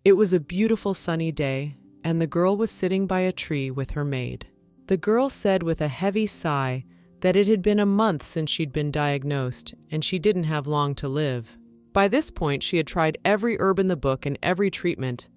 It was a beautiful sunny day, and the girl was sitting by a tree with her maid. The girl said with a heavy sigh that it had been a month since she'd been diagnosed, and she didn't have long to live. By this point, she had tried every herb in the book and every treatment,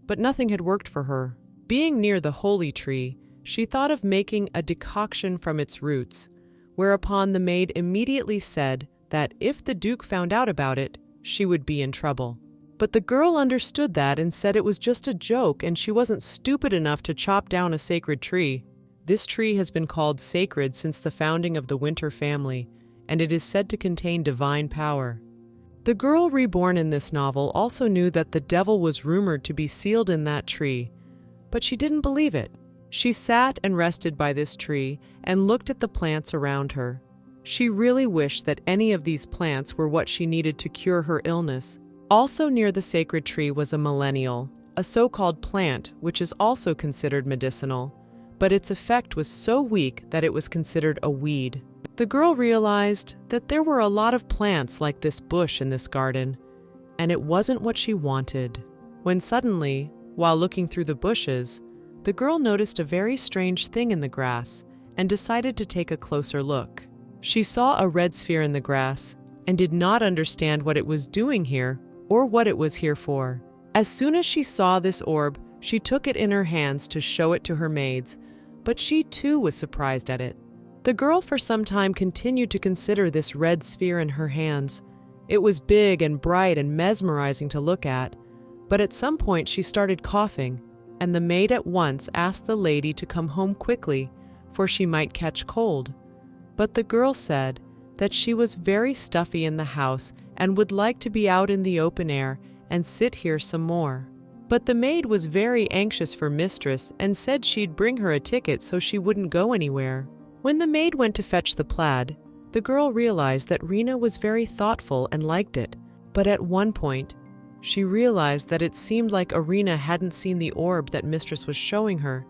but nothing had worked for her. Being near the holy tree, she thought of making a decoction from its roots, whereupon the maid immediately said that if the Duke found out about it, she would be in trouble. But the girl understood that and said it was just a joke and she wasn't stupid enough to chop down a sacred tree. This tree has been called sacred since the founding of the Winter family, and it is said to contain divine power. The girl reborn in this novel also knew that the devil was rumored to be sealed in that tree, but she didn't believe it. She sat and rested by this tree and looked at the plants around her. She really wished that any of these plants were what she needed to cure her illness. Also near the sacred tree was a millennial, a so-called plant which is also considered medicinal, but its effect was so weak that it was considered a weed. The girl realized that there were a lot of plants like this bush in this garden, and it wasn't what she wanted. When suddenly, while looking through the bushes, the girl noticed a very strange thing in the grass and decided to take a closer look. She saw a red sphere in the grass and did not understand what it was doing here or what it was here for. As soon as she saw this orb, she took it in her hands to show it to her maids, but she too was surprised at it. The girl for some time continued to consider this red sphere in her hands. It was big and bright and mesmerizing to look at, but at some point she started coughing, and the maid at once asked the lady to come home quickly, for she might catch cold. But the girl said that she was very stuffy in the house and would like to be out in the open air and sit here some more. But the maid was very anxious for mistress and said she'd bring her a ticket so she wouldn't go anywhere. When the maid went to fetch the plaid, the girl realized that Rena was very thoughtful and liked it, but at one point, she realized that it seemed like Arena hadn't seen the orb that mistress was showing her,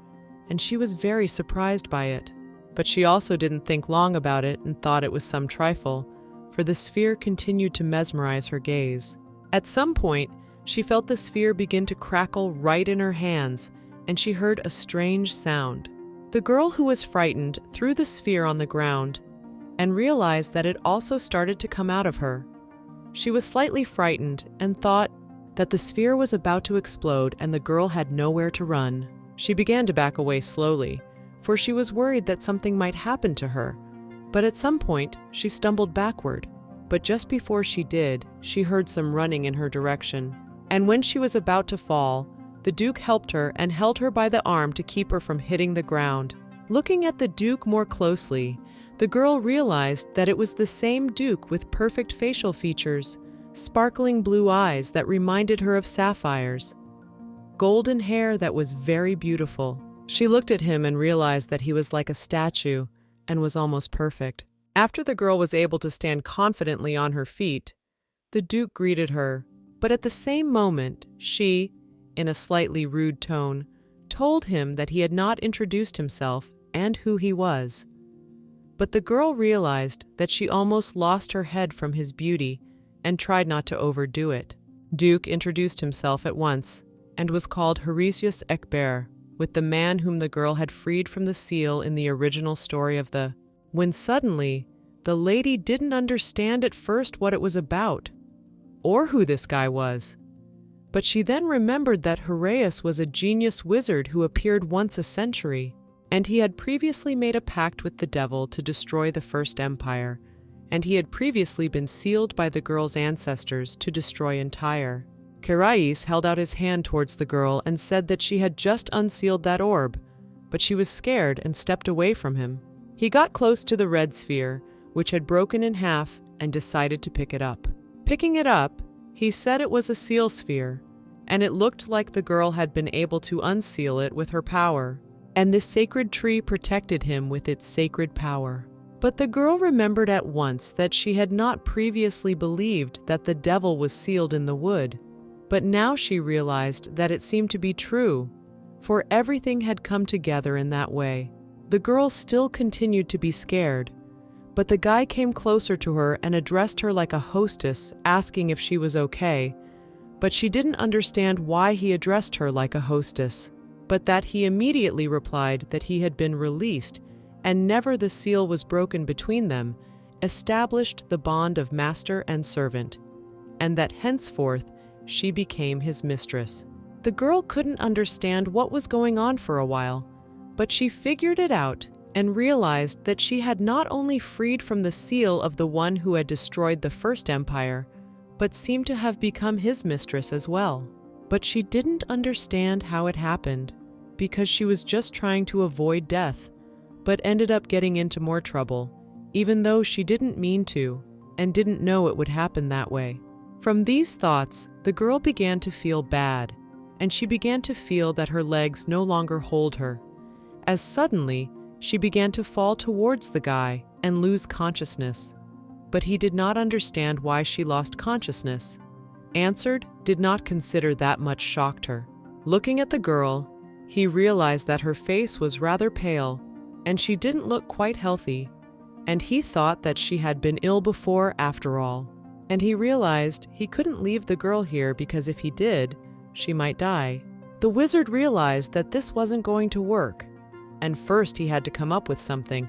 and she was very surprised by it. But she also didn't think long about it and thought it was some trifle, for the sphere continued to mesmerize her gaze. At some point, she felt the sphere begin to crackle right in her hands, and she heard a strange sound. The girl, who was frightened, threw the sphere on the ground and realized that it also started to come out of her. She was slightly frightened and thought that the sphere was about to explode and the girl had nowhere to run. She began to back away slowly, for she was worried that something might happen to her. But at some point, she stumbled backward. But just before she did, she heard some running in her direction. And when she was about to fall, the Duke helped her and held her by the arm to keep her from hitting the ground. Looking at the Duke more closely, the girl realized that it was the same Duke with perfect facial features, sparkling blue eyes that reminded her of sapphires, golden hair that was very beautiful. She looked at him and realized that he was like a statue and was almost perfect. After the girl was able to stand confidently on her feet, the Duke greeted her, but at the same moment, she, in a slightly rude tone, told him that he had not introduced himself and who he was. But the girl realized that she almost lost her head from his beauty and tried not to overdo it. Duke introduced himself at once and was called Horatius Ekber, with the man whom the girl had freed from the seal in the original story of the... When suddenly, the lady didn't understand at first what it was about, or who this guy was. But she then remembered that Horatius was a genius wizard who appeared once a century, and he had previously made a pact with the devil to destroy the First Empire, and he had previously been sealed by the girl's ancestors to destroy entire. Kerais held out his hand towards the girl and said that she had just unsealed that orb, but she was scared and stepped away from him. He got close to the red sphere, which had broken in half, and decided to pick it up. Picking it up, he said it was a seal sphere, and it looked like the girl had been able to unseal it with her power, and this sacred tree protected him with its sacred power. But the girl remembered at once that she had not previously believed that the devil was sealed in the wood, but now she realized that it seemed to be true, for everything had come together in that way. The girl still continued to be scared, but the guy came closer to her and addressed her like a hostess, asking if she was okay, but she didn't understand why he addressed her like a hostess, but that he immediately replied that he had been released and never the seal was broken between them, established the bond of master and servant, and that henceforth she became his mistress. The girl couldn't understand what was going on for a while, but she figured it out and realized that she had not only freed from the seal of the one who had destroyed the first empire, but seemed to have become his mistress as well. But she didn't understand how it happened, because she was just trying to avoid death, but ended up getting into more trouble, even though she didn't mean to and didn't know it would happen that way. From these thoughts, the girl began to feel bad, and she began to feel that her legs no longer hold her, as suddenly she began to fall towards the guy and lose consciousness. But he did not understand why she lost consciousness. Answered did not consider that much shocked her. Looking at the girl, he realized that her face was rather pale, and she didn't look quite healthy, and he thought that she had been ill before after all. And he realized he couldn't leave the girl here because if he did, she might die. The wizard realized that this wasn't going to work, and first he had to come up with something,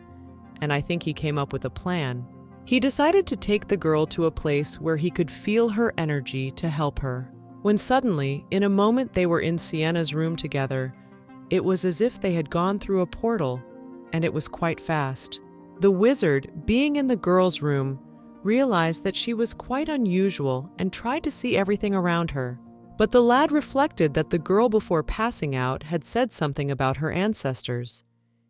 and I think he came up with a plan. He decided to take the girl to a place where he could feel her energy to help her. When suddenly, in a moment they were in Sienna's room together, it was as if they had gone through a portal, and it was quite fast. The wizard, being in the girl's room, realized that she was quite unusual and tried to see everything around her. But the lad reflected that the girl before passing out had said something about her ancestors,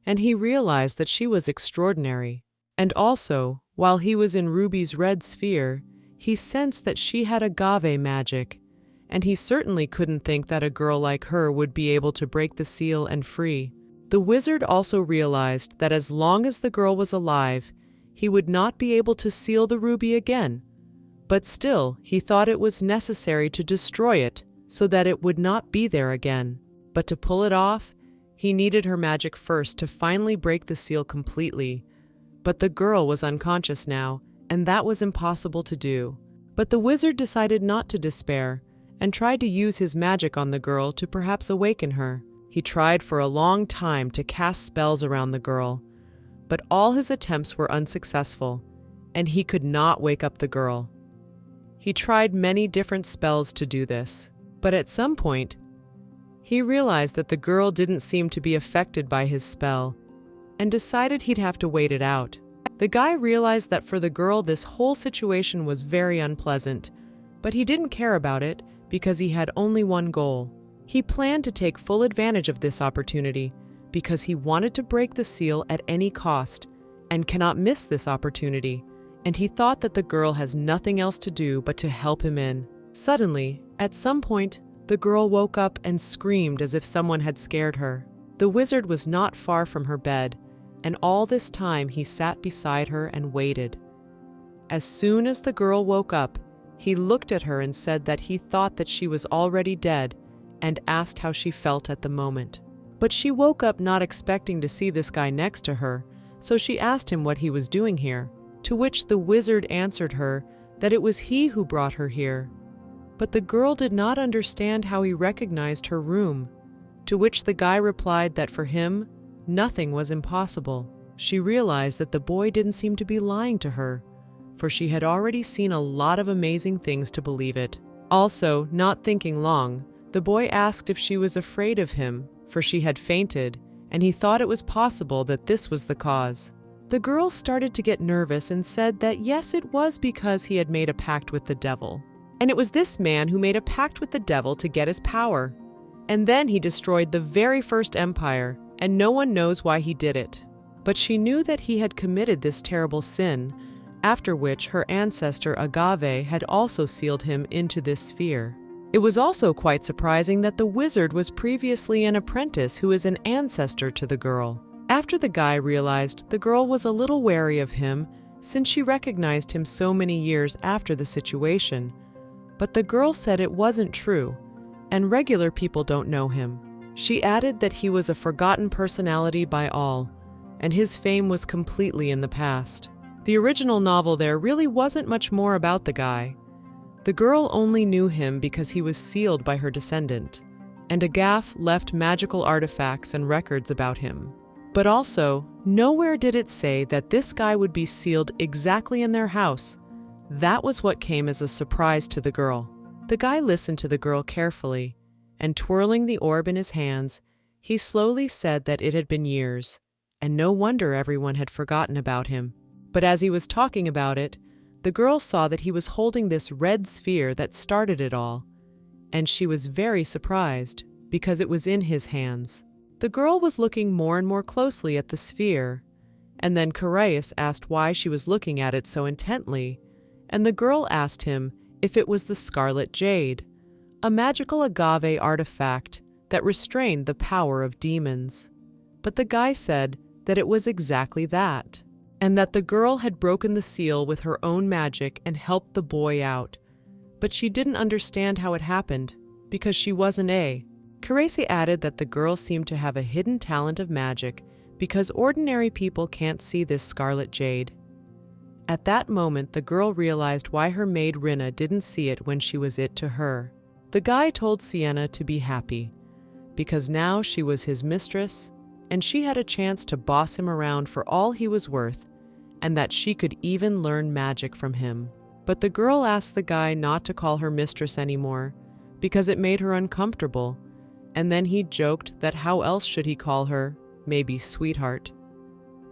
and he realized that she was extraordinary. And also, while he was in Ruby's red sphere, he sensed that she had agave magic, and he certainly couldn't think that a girl like her would be able to break the seal and free. The wizard also realized that as long as the girl was alive, he would not be able to seal the ruby again, but still he thought it was necessary to destroy it so that it would not be there again. But to pull it off, he needed her magic first to finally break the seal completely. But the girl was unconscious now, and that was impossible to do. But the wizard decided not to despair, and tried to use his magic on the girl to perhaps awaken her. He tried for a long time to cast spells around the girl, but all his attempts were unsuccessful, and he could not wake up the girl. He tried many different spells to do this, but at some point, he realized that the girl didn't seem to be affected by his spell, and decided he'd have to wait it out. The guy realized that for the girl this whole situation was very unpleasant, but he didn't care about it because he had only one goal. He planned to take full advantage of this opportunity because he wanted to break the seal at any cost and cannot miss this opportunity, and he thought that the girl has nothing else to do but to help him in. Suddenly, at some point, the girl woke up and screamed as if someone had scared her. The wizard was not far from her bed, and all this time he sat beside her and waited. As soon as the girl woke up, he looked at her and said that he thought that she was already dead and asked how she felt at the moment. But she woke up not expecting to see this guy next to her, so she asked him what he was doing here, to which the wizard answered her that it was he who brought her here. But the girl did not understand how he recognized her room, to which the guy replied that for him, nothing was impossible. She realized that the boy didn't seem to be lying to her, for she had already seen a lot of amazing things to believe it. Also, not thinking long, the boy asked if she was afraid of him, for she had fainted, and he thought it was possible that this was the cause. The girl started to get nervous and said that yes, it was because he had made a pact with the devil. And it was this man who made a pact with the devil to get his power. And then he destroyed the very first empire, and no one knows why he did it. But she knew that he had committed this terrible sin, after which her ancestor Agave had also sealed him into this sphere. It was also quite surprising that the wizard was previously an apprentice who is an ancestor to the girl. After the guy realized the girl was a little wary of him since she recognized him so many years after the situation, but the girl said it wasn't true, and regular people don't know him. She added that he was a forgotten personality by all, and his fame was completely in the past. The original novel there really wasn't much more about the guy. The girl only knew him because he was sealed by her descendant, and Agaf left magical artifacts and records about him. But also, nowhere did it say that this guy would be sealed exactly in their house. That was what came as a surprise to the girl. The guy listened to the girl carefully, and twirling the orb in his hands, he slowly said that it had been years, and no wonder everyone had forgotten about him. But as he was talking about it, the girl saw that he was holding this red sphere that started it all, and she was very surprised because it was in his hands. The girl was looking more and more closely at the sphere, and then Koreus asked why she was looking at it so intently, and the girl asked him if it was the Scarlet Jade, a magical agave artifact that restrained the power of demons. But the guy said that it was exactly that, and that the girl had broken the seal with her own magic and helped the boy out. But she didn't understand how it happened, because she wasn't A. Koreus added that the girl seemed to have a hidden talent of magic because ordinary people can't see this Scarlet Jade. At that moment, the girl realized why her maid Rinna didn't see it when she was it to her. The guy told Sienna to be happy, because now she was his mistress, and she had a chance to boss him around for all he was worth, and that she could even learn magic from him. But the girl asked the guy not to call her mistress anymore, because it made her uncomfortable, and then he joked that how else should he call her, maybe sweetheart.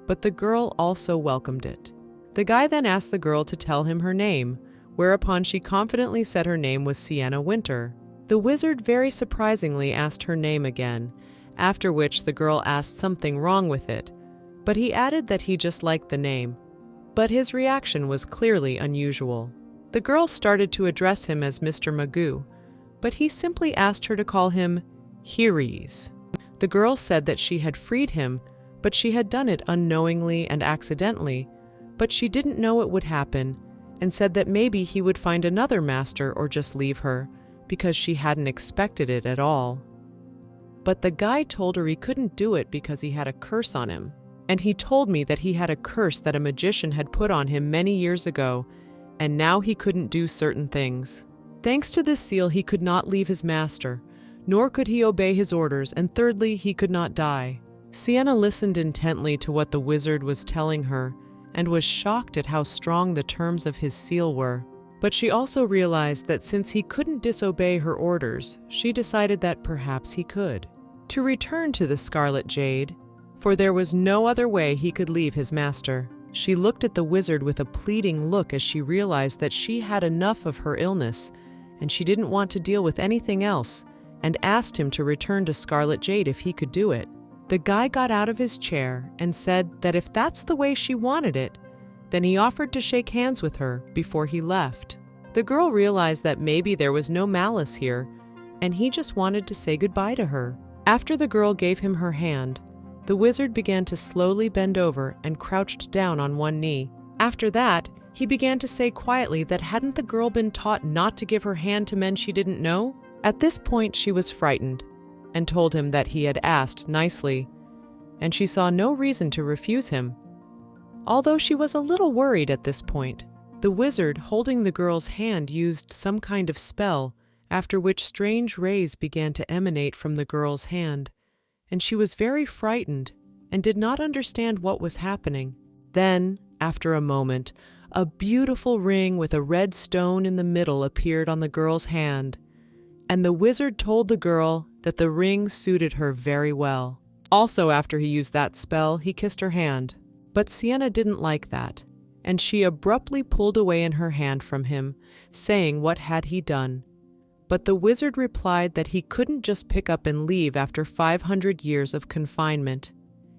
But the girl also welcomed it. The guy then asked the girl to tell him her name, whereupon she confidently said her name was Sienna Winter. The wizard very surprisingly asked her name again, after which the girl asked something wrong with it, but he added that he just liked the name. But his reaction was clearly unusual. The girl started to address him as Mr. Magoo, but he simply asked her to call him Heres. The girl said that she had freed him, but she had done it unknowingly and accidentally, but she didn't know it would happen, and said that maybe he would find another master or just leave her, because she hadn't expected it at all. But the guy told her he couldn't do it because he had a curse on him, and he told me that he had a curse that a magician had put on him many years ago, and now he couldn't do certain things. Thanks to this seal, he could not leave his master, nor could he obey his orders, and thirdly, he could not die. Sienna listened intently to what the wizard was telling her, and was shocked at how strong the terms of his seal were. But she also realized that since he couldn't disobey her orders, she decided that perhaps he could. To return to the Scarlet Jade, for there was no other way he could leave his master. She looked at the wizard with a pleading look as she realized that she had enough of her illness, and she didn't want to deal with anything else, and asked him to return to Scarlet Jade if he could do it. The guy got out of his chair and said that if that's the way she wanted it, then he offered to shake hands with her before he left. The girl realized that maybe there was no malice here, and he just wanted to say goodbye to her. After the girl gave him her hand, the wizard began to slowly bend over and crouched down on one knee. After that, he began to say quietly that hadn't the girl been taught not to give her hand to men she didn't know? At this point, she was frightened, and told him that he had asked nicely, and she saw no reason to refuse him. Although she was a little worried at this point, the wizard holding the girl's hand used some kind of spell, after which strange rays began to emanate from the girl's hand, and she was very frightened and did not understand what was happening. Then, after a moment, a beautiful ring with a red stone in the middle appeared on the girl's hand, and the wizard told the girl that the ring suited her very well. Also, after he used that spell, he kissed her hand. But Sienna didn't like that, and she abruptly pulled away in her hand from him, saying what had he done. But the wizard replied that he couldn't just pick up and leave after 500 years of confinement,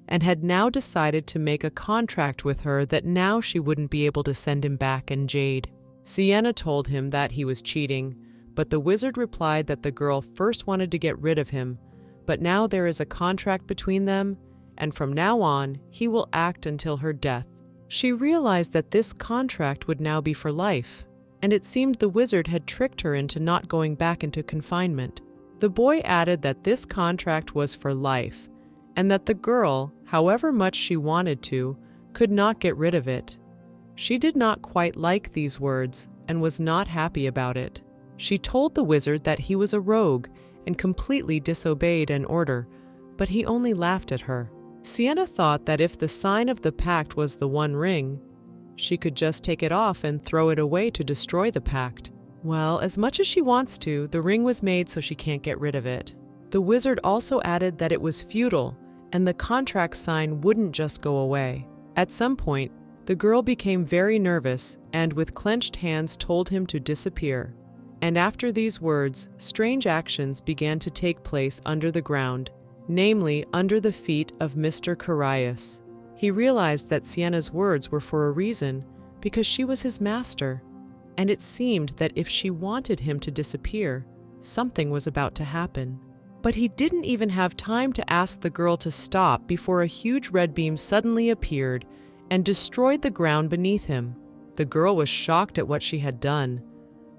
and had now decided to make a contract with her that now she wouldn't be able to send him back in jade. Sienna told him that he was cheating, but the wizard replied that the girl first wanted to get rid of him, but now there is a contract between them, and from now on, he will act until her death. She realized that this contract would now be for life, and it seemed the wizard had tricked her into not going back into confinement. The boy added that this contract was for life, and that the girl, however much she wanted to, could not get rid of it. She did not quite like these words, and was not happy about it. She told the wizard that he was a rogue and completely disobeyed an order, but he only laughed at her. Sienna thought that if the sign of the pact was the One Ring, she could just take it off and throw it away to destroy the pact. Well, as much as she wants to, the ring was made so she can't get rid of it. The wizard also added that it was futile and the contract sign wouldn't just go away. At some point, the girl became very nervous and with clenched hands told him to disappear. And after these words, strange actions began to take place under the ground, namely under the feet of Mr. Carius. He realized that Sienna's words were for a reason, because she was his master, and it seemed that if she wanted him to disappear, something was about to happen. But he didn't even have time to ask the girl to stop before a huge red beam suddenly appeared and destroyed the ground beneath him. The girl was shocked at what she had done,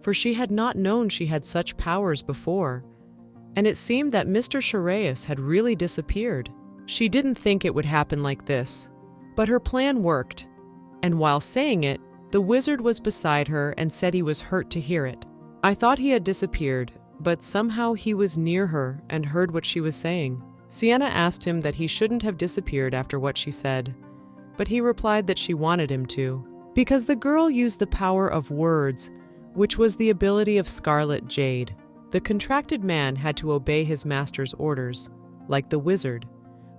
for she had not known she had such powers before, and it seemed that Mr. Carius had really disappeared. She didn't think it would happen like this, but her plan worked, and while saying it, the wizard was beside her and said he was hurt to hear it. I thought he had disappeared, but somehow he was near her and heard what she was saying. Sienna asked him that he shouldn't have disappeared after what she said, but he replied that she wanted him to, because the girl used the power of words, which was the ability of Scarlet Jade. The contracted man had to obey his master's orders, like the wizard,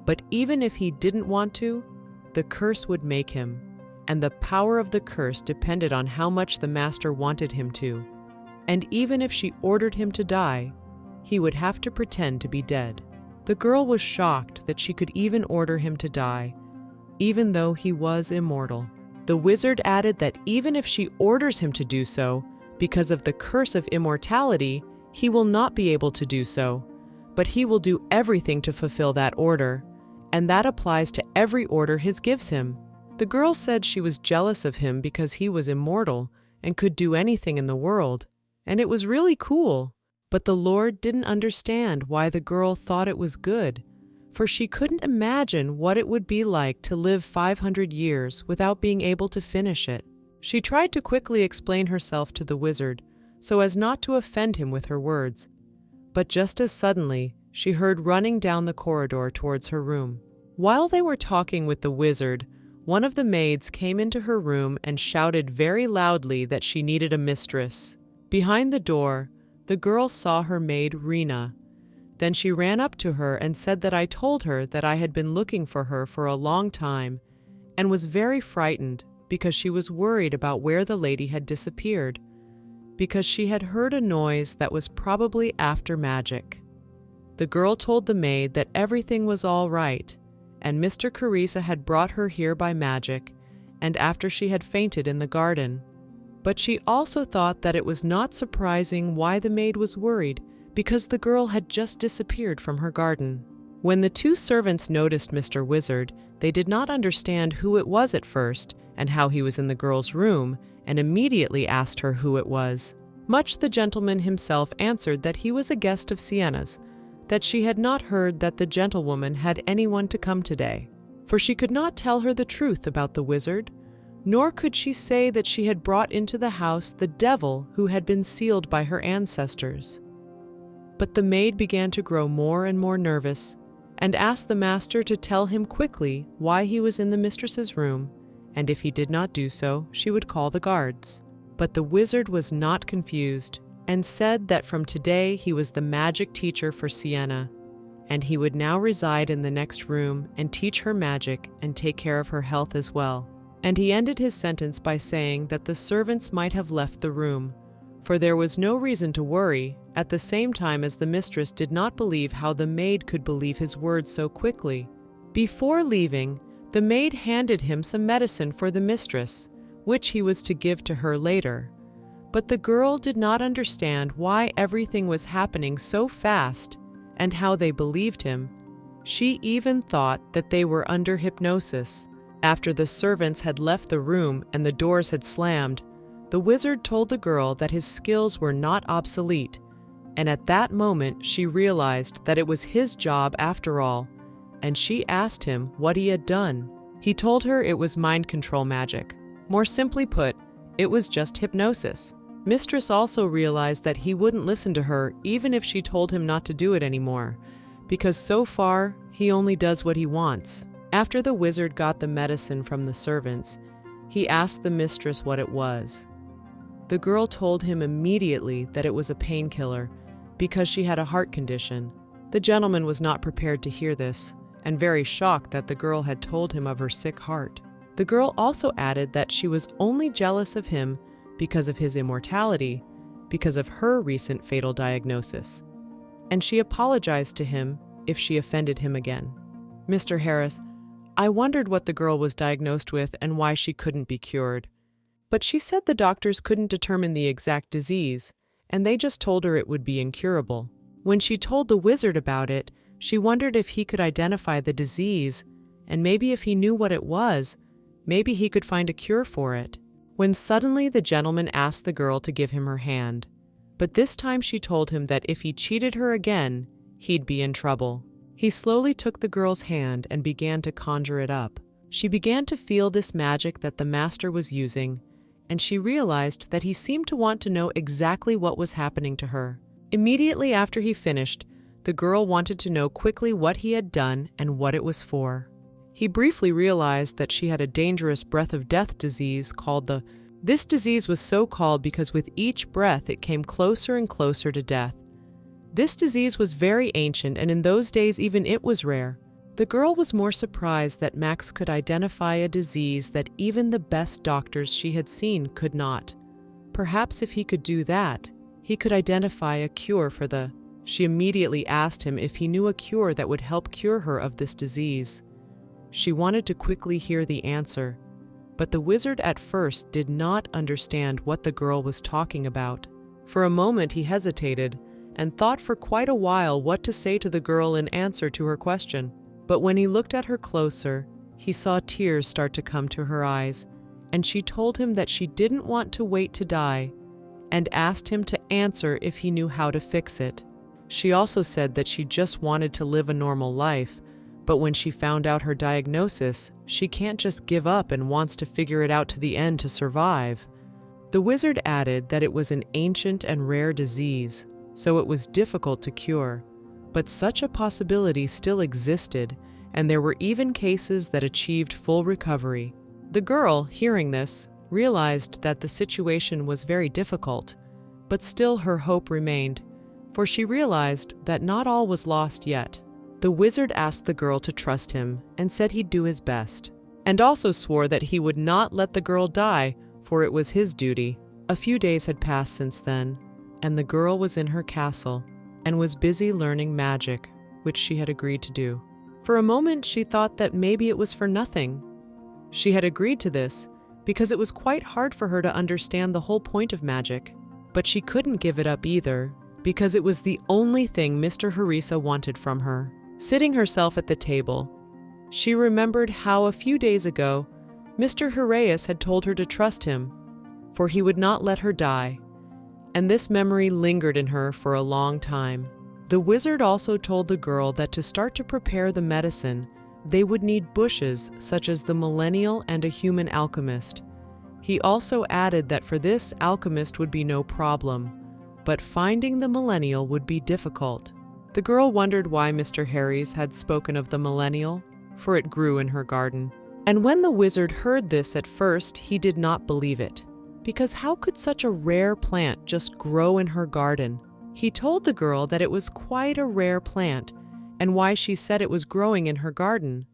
but even if he didn't want to, the curse would make him, and the power of the curse depended on how much the master wanted him to. And even if she ordered him to die, he would have to pretend to be dead. The girl was shocked that she could even order him to die, even though he was immortal. The wizard added that even if she orders him to do so, because of the curse of immortality, he will not be able to do so, but he will do everything to fulfill that order, and that applies to every order his gives him. The girl said she was jealous of him because he was immortal and could do anything in the world, and it was really cool. But the Lord didn't understand why the girl thought it was good, for she couldn't imagine what it would be like to live 500 years without being able to finish it. She tried to quickly explain herself to the wizard so as not to offend him with her words, but just as suddenly, she heard running down the corridor towards her room. While they were talking with the wizard, one of the maids came into her room and shouted very loudly that she needed a mistress. Behind the door, the girl saw her maid Rena. Then she ran up to her and said that I told her that I had been looking for her for a long time and was very frightened because she was worried about where the lady had disappeared, because she had heard a noise that was probably after magic. The girl told the maid that everything was all right, and Mr. Carissa had brought her here by magic, and after she had fainted in the garden. But she also thought that it was not surprising why the maid was worried, because the girl had just disappeared from her garden. When the two servants noticed Mr. Wizard, they did not understand who it was at first and how he was in the girl's room, and immediately asked her who it was. Much the gentleman himself answered that he was a guest of Sienna's, that she had not heard that the gentlewoman had anyone to come today, for she could not tell her the truth about the wizard, nor could she say that she had brought into the house the devil who had been sealed by her ancestors. But the maid began to grow more and more nervous, and asked the master to tell him quickly why he was in the mistress's room, and if he did not do so, she would call the guards. But the wizard was not confused, and said that from today he was the magic teacher for Sienna, and he would now reside in the next room and teach her magic and take care of her health as well. And he ended his sentence by saying that the servants might have left the room, for there was no reason to worry, at the same time as the mistress did not believe how the maid could believe his words so quickly. Before leaving, the maid handed him some medicine for the mistress, which he was to give to her later. But the girl did not understand why everything was happening so fast and how they believed him. She even thought that they were under hypnosis. After the servants had left the room and the doors had slammed, the wizard told the girl that his skills were not obsolete, and at that moment she realized that it was his job after all, and she asked him what he had done. He told her it was mind control magic. More simply put, it was just hypnosis. Mistress also realized that he wouldn't listen to her even if she told him not to do it anymore, because so far he only does what he wants. After the wizard got the medicine from the servants, he asked the mistress what it was. The girl told him immediately that it was a painkiller because she had a heart condition. The gentleman was not prepared to hear this, and very shocked that the girl had told him of her sick heart. The girl also added that she was only jealous of him because of his immortality, because of her recent fatal diagnosis, and she apologized to him if she offended him again. Mr. Harris, I wondered what the girl was diagnosed with and why she couldn't be cured. But she said the doctors couldn't determine the exact disease, and they just told her it would be incurable. When she told the wizard about it, she wondered if he could identify the disease, and maybe if he knew what it was, maybe he could find a cure for it. When suddenly the gentleman asked the girl to give him her hand, but this time she told him that if he cheated her again, he'd be in trouble. He slowly took the girl's hand and began to conjure it up. She began to feel this magic that the master was using, and she realized that he seemed to want to know exactly what was happening to her. Immediately after he finished, the girl wanted to know quickly what he had done and what it was for. He briefly realized that she had a dangerous breath of death disease called This disease was so called because with each breath it came closer and closer to death. This disease was very ancient, and in those days even it was rare. The girl was more surprised that Max could identify a disease that even the best doctors she had seen could not. Perhaps if he could do that, he could identify a cure for She immediately asked him if he knew a cure that would help cure her of this disease. She wanted to quickly hear the answer, but the wizard at first did not understand what the girl was talking about. For a moment he hesitated and thought for quite a while what to say to the girl in answer to her question. But when he looked at her closer, he saw tears start to come to her eyes, and she told him that she didn't want to wait to die, and asked him to answer if he knew how to fix it. She also said that she just wanted to live a normal life, but when she found out her diagnosis, she can't just give up and wants to figure it out to the end to survive. The wizard added that it was an ancient and rare disease, so it was difficult to cure. But such a possibility still existed, and there were even cases that achieved full recovery. The girl, hearing this, realized that the situation was very difficult, but still her hope remained, for she realized that not all was lost yet. The wizard asked the girl to trust him and said he'd do his best, and also swore that he would not let the girl die, for it was his duty. A few days had passed since then, and the girl was in her castle and was busy learning magic, which she had agreed to do. For a moment she thought that maybe it was for nothing. She had agreed to this because it was quite hard for her to understand the whole point of magic, but she couldn't give it up either because it was the only thing Mr. Harissa wanted from her. Sitting herself at the table, she remembered how a few days ago Mr. Haraeus had told her to trust him, for he would not let her die, and this memory lingered in her for a long time. The wizard also told the girl that to start to prepare the medicine, they would need bushes such as the millennial and a human alchemist. He also added that for this, alchemist would be no problem, but finding the millennial would be difficult. The girl wondered why Mr. Harris had spoken of the millennial, for it grew in her garden. And when the wizard heard this at first, he did not believe it, because how could such a rare plant just grow in her garden? He told the girl that it was quite a rare plant, and why she said it was growing in her garden.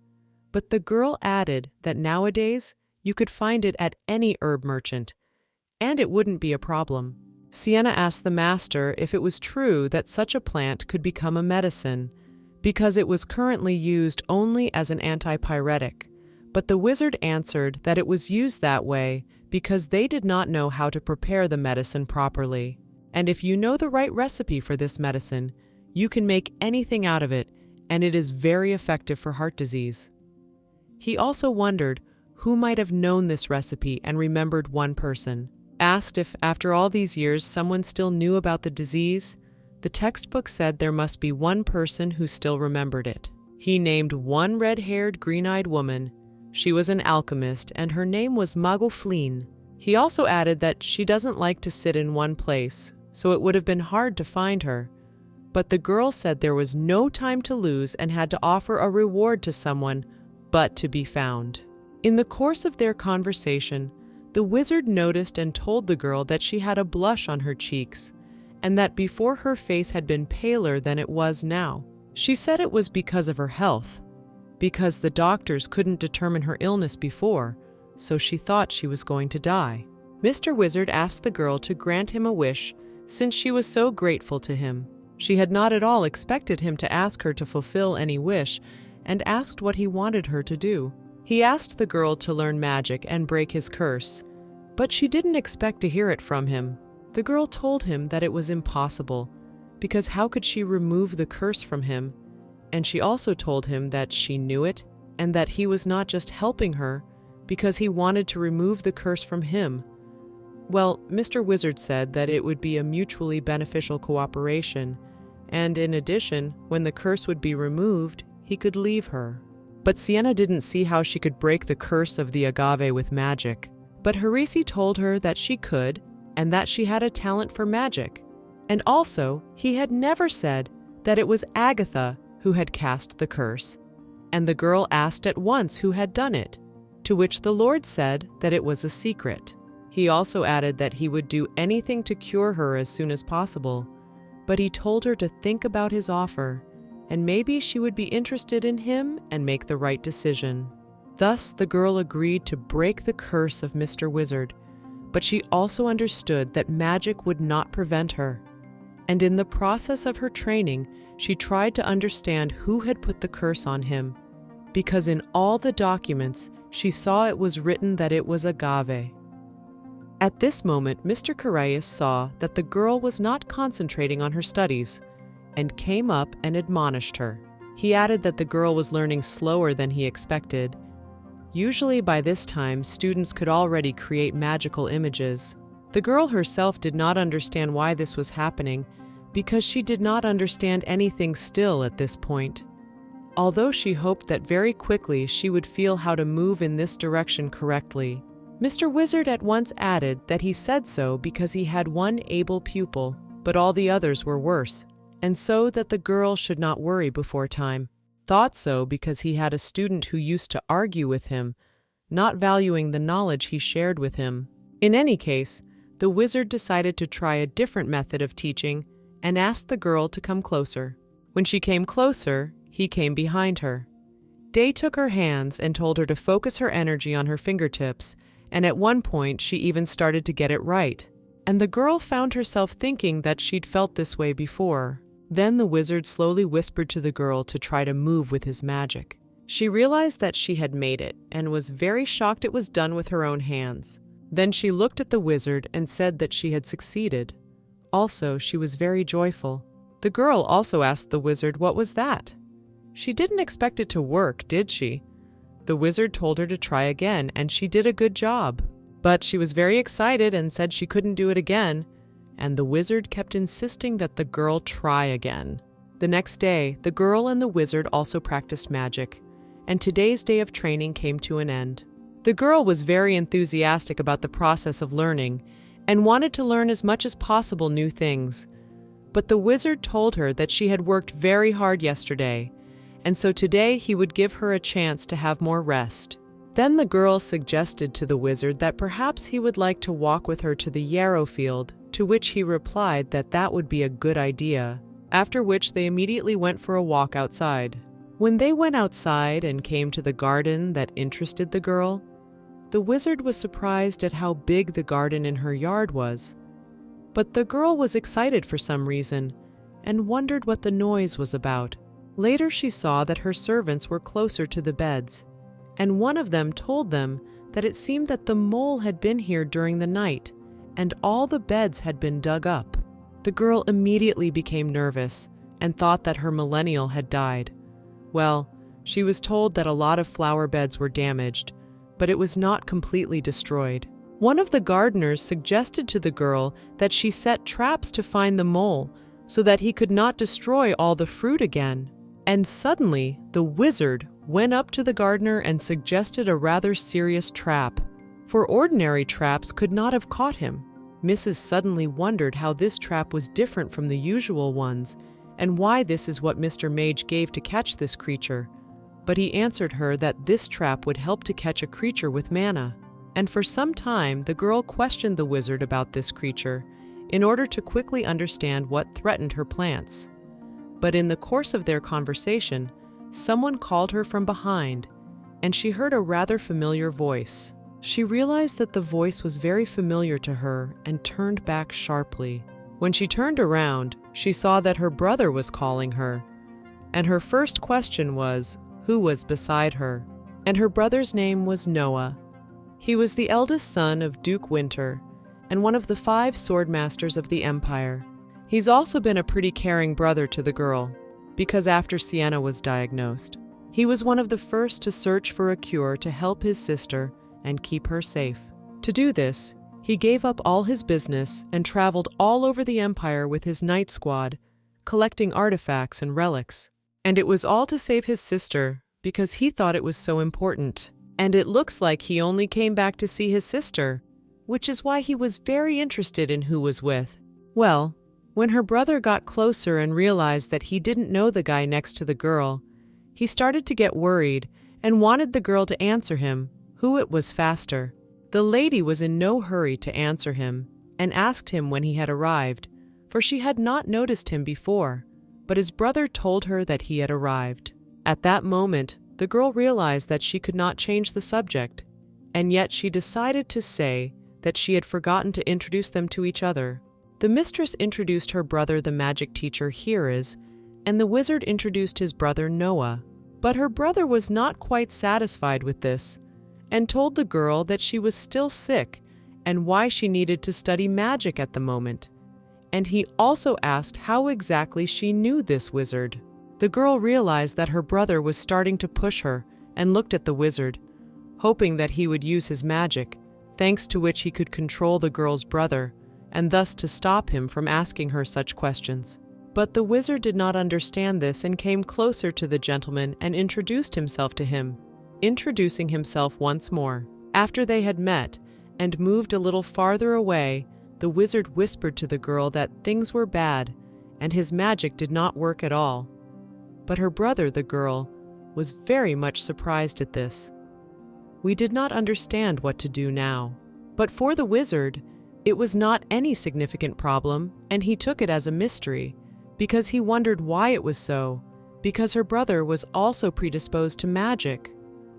But the girl added that nowadays you could find it at any herb merchant, and it wouldn't be a problem. Sienna asked the master if it was true that such a plant could become a medicine, because it was currently used only as an antipyretic. But the wizard answered that it was used that way because they did not know how to prepare the medicine properly. And if you know the right recipe for this medicine, you can make anything out of it, and it is very effective for heart disease. He also wondered who might have known this recipe and remembered one person. Asked if after all these years someone still knew about the disease, the textbook said there must be one person who still remembered it. He named one red-haired, green-eyed woman. She was an alchemist, and her name was Magoflin. He also added that she doesn't like to sit in one place, so it would have been hard to find her. But the girl said there was no time to lose and had to offer a reward to someone, but to be found. In the course of their conversation, the wizard noticed and told the girl that she had a blush on her cheeks, and that before her face had been paler than it was now. She said it was because of her health, because the doctors couldn't determine her illness before, so she thought she was going to die. Mr. Wizard asked the girl to grant him a wish since she was so grateful to him. She had not at all expected him to ask her to fulfill any wish and asked what he wanted her to do. He asked the girl to learn magic and break his curse, but she didn't expect to hear it from him. The girl told him that it was impossible, because how could she remove the curse from him? And she also told him that she knew it and that he was not just helping her because he wanted to remove the curse from him. Well, Mr. Wizard said that it would be a mutually beneficial cooperation, and in addition, when the curse would be removed, he could leave her. But Sienna didn't see how she could break the curse of the agave with magic. But Harisi told her that she could, and that she had a talent for magic. And also, he had never said that it was Agatha who had cast the curse. And the girl asked at once who had done it, to which the Lord said that it was a secret. He also added that he would do anything to cure her as soon as possible, but he told her to think about his offer, and maybe she would be interested in him and make the right decision. Thus, the girl agreed to break the curse of Mr. Wizard, but she also understood that magic would not prevent her. And in the process of her training, she tried to understand who had put the curse on him, because in all the documents, she saw it was written that it was agave. At this moment, Mr. Correas saw that the girl was not concentrating on her studies, and came up and admonished her. He added that the girl was learning slower than he expected. Usually by this time, students could already create magical images. The girl herself did not understand why this was happening, because she did not understand anything still at this point. Although she hoped that very quickly she would feel how to move in this direction correctly. Mr. Wizard at once added that he said so because he had one able pupil, but all the others were worse, and so that the girl should not worry before time. Thought so because he had a student who used to argue with him, not valuing the knowledge he shared with him. In any case, the wizard decided to try a different method of teaching and asked the girl to come closer. When she came closer, he came behind her. Day took her hands and told her to focus her energy on her fingertips, and at one point she even started to get it right. And the girl found herself thinking that she'd felt this way before. Then the wizard slowly whispered to the girl to try to move with his magic. She realized that she had made it and was very shocked it was done with her own hands. Then she looked at the wizard and said that she had succeeded. Also, she was very joyful. The girl also asked the wizard what was that. She didn't expect it to work, did she? The wizard told her to try again, and she did a good job. But she was very excited and said she couldn't do it again, and the wizard kept insisting that the girl try again. The next day, the girl and the wizard also practiced magic, and today's day of training came to an end. The girl was very enthusiastic about the process of learning and wanted to learn as much as possible new things. But the wizard told her that she had worked very hard yesterday, and so today he would give her a chance to have more rest. Then the girl suggested to the wizard that perhaps he would like to walk with her to the yarrow field, to which he replied that that would be a good idea, after which they immediately went for a walk outside. When they went outside and came to the garden that interested the girl, the wizard was surprised at how big the garden in her yard was. But the girl was excited for some reason and wondered what the noise was about. Later she saw that her servants were closer to the beds, and one of them told them that it seemed that the mole had been here during the night, and all the beds had been dug up. The girl immediately became nervous and thought that her millennial had died. Well, she was told that a lot of flower beds were damaged, but it was not completely destroyed. One of the gardeners suggested to the girl that she set traps to find the mole so that he could not destroy all the fruit again. And suddenly, the wizard went up to the gardener and suggested a rather serious trap. for ordinary traps could not have caught him. Mrs. suddenly wondered how this trap was different from the usual ones, and why this is what Mr. Mage gave to catch this creature. But he answered her that this trap would help to catch a creature with mana. And for some time, the girl questioned the wizard about this creature in order to quickly understand what threatened her plants. But in the course of their conversation, someone called her from behind, and she heard a rather familiar voice. She realized that the voice was very familiar to her and turned back sharply. When she turned around, she saw that her brother was calling her, and her first question was, who was beside her? And her brother's name was Noah. He was the eldest son of Duke Winter and one of the 5 swordmasters of the Empire. He's also been a pretty caring brother to the girl, because after Sienna was diagnosed, he was one of the first to search for a cure to help his sister and keep her safe. To do this, he gave up all his business and traveled all over the Empire with his night squad, collecting artifacts and relics. And it was all to save his sister, because he thought it was so important. And it looks like he only came back to see his sister, which is why he was very interested in who was with. Well, when her brother got closer and realized that he didn't know the guy next to the girl, he started to get worried and wanted the girl to answer him who it was faster. The lady was in no hurry to answer him and asked him when he had arrived, for she had not noticed him before, but his brother told her that he had arrived. At that moment, the girl realized that she could not change the subject, and yet she decided to say that she had forgotten to introduce them to each other. The mistress introduced her brother, the magic teacher Hiraz, and the wizard introduced his brother Noah. But her brother was not quite satisfied with this, and told the girl that she was still sick and why she needed to study magic at the moment. And he also asked how exactly she knew this wizard. The girl realized that her brother was starting to push her and looked at the wizard, hoping that he would use his magic, thanks to which he could control the girl's brother, and thus to stop him from asking her such questions. But the wizard did not understand this and came closer to the gentleman and introduced himself to him, introducing himself once more. After they had met and moved a little farther away, the wizard whispered to the girl that things were bad and his magic did not work at all. But her brother, the girl, was very much surprised at this. We did not understand what to do now. But for the wizard, it was not any significant problem, and he took it as a mystery, because he wondered why it was so, because her brother was also predisposed to magic.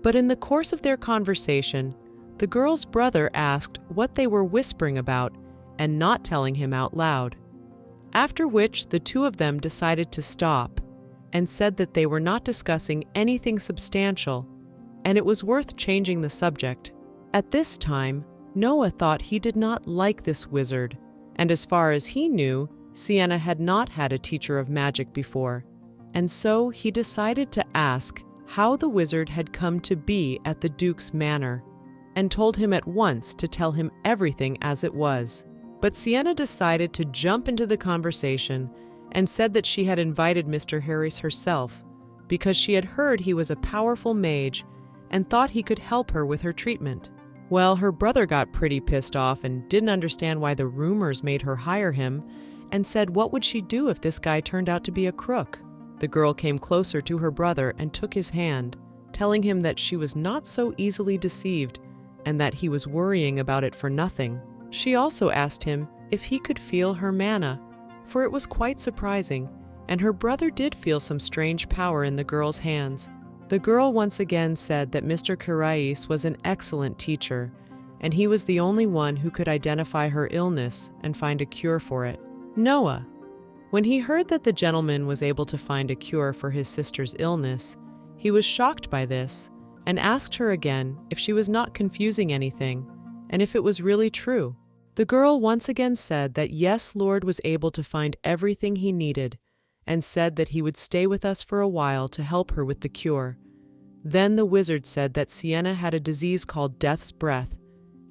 But in the course of their conversation, the girl's brother asked what they were whispering about and not telling him out loud. After which the two of them decided to stop and said that they were not discussing anything substantial, and it was worth changing the subject. At this time, Noah thought he did not like this wizard, and as far as he knew, Sienna had not had a teacher of magic before, and so he decided to ask how the wizard had come to be at the Duke's manor, and told him at once to tell him everything as it was. But Sienna decided to jump into the conversation and said that she had invited Mr. Harris herself because she had heard he was a powerful mage and thought he could help her with her treatment. Well, her brother got pretty pissed off and didn't understand why the rumors made her hire him, and said what would she do if this guy turned out to be a crook. The girl came closer to her brother and took his hand, telling him that she was not so easily deceived and that he was worrying about it for nothing. She also asked him if he could feel her mana, for it was quite surprising, and her brother did feel some strange power in the girl's hands. The girl once again said that Mr. Kirais was an excellent teacher, and he was the only one who could identify her illness and find a cure for it. Noah, when he heard that the gentleman was able to find a cure for his sister's illness, he was shocked by this and asked her again if she was not confusing anything and if it was really true. The girl once again said that yes, Lord was able to find everything he needed, and said that he would stay with us for a while to help her with the cure. Then the wizard said that Sienna had a disease called Death's Breath,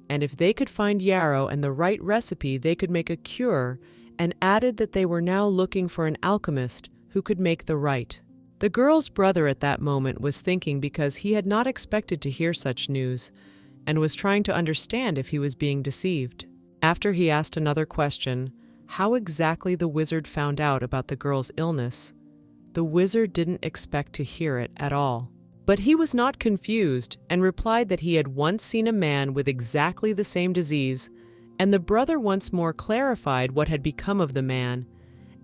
and if they could find yarrow and the right recipe, they could make a cure, and added that they were now looking for an alchemist who could make the right. The girl's brother at that moment was thinking because he had not expected to hear such news, and was trying to understand if he was being deceived. After he asked another question, how exactly the wizard found out about the girl's illness, the wizard didn't expect to hear it at all. But he was not confused and replied that he had once seen a man with exactly the same disease, and the brother once more clarified what had become of the man,